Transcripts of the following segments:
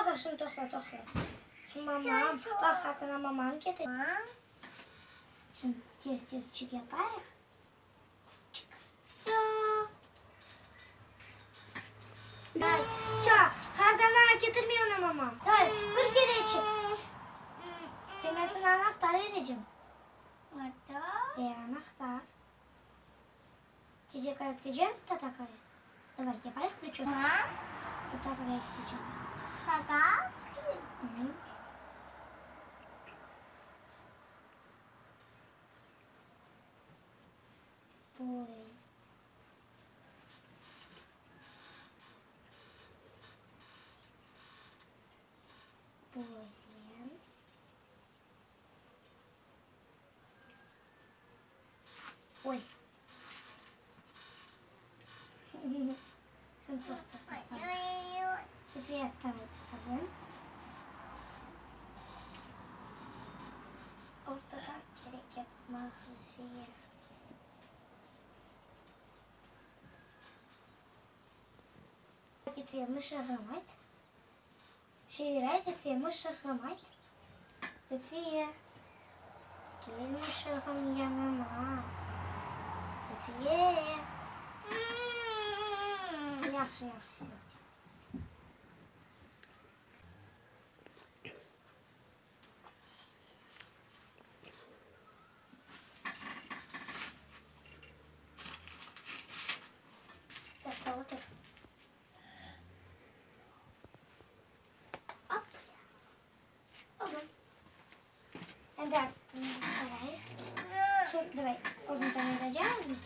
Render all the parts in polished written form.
toxla. Şimdi mamam, bak hatına mamam getir. Şimdi tez çık yapayıq. Çık. Day, hardana getirmiyor ona mamam. Day, bir kere çık. Sen ben sana anahtar vereceğim. Anahtar. Çiçek ayıklayacaksın, tatakaya. Давай, yapayıq mı çok? Tatakaya ayıklayacağım. Kaka. Boy. Boyayayım. Oy. Şimdi toxta. Sıfıya tamam. Ortadan gerek yapmak Sıfıya. Gitmeye mışıqamayt. Şiiray gitmeye mışıqamayt. Gitmeye. Gel mışıqım yanıma. Gitmeye. Yaxşı. Otur. Hop. Oğlum. Ben de attım. Давай. Oğlum tanıyacağım.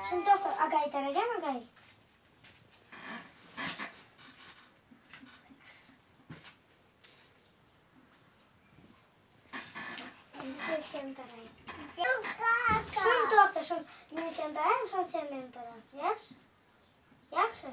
Şimdi doktor Agay'ı tanıyacağım Agay'ı. Ben seni tarayayım. Şimdi doktor, ben seni tarayayım, sonra sen beni tararsın. Yaxşı? Yaxşı?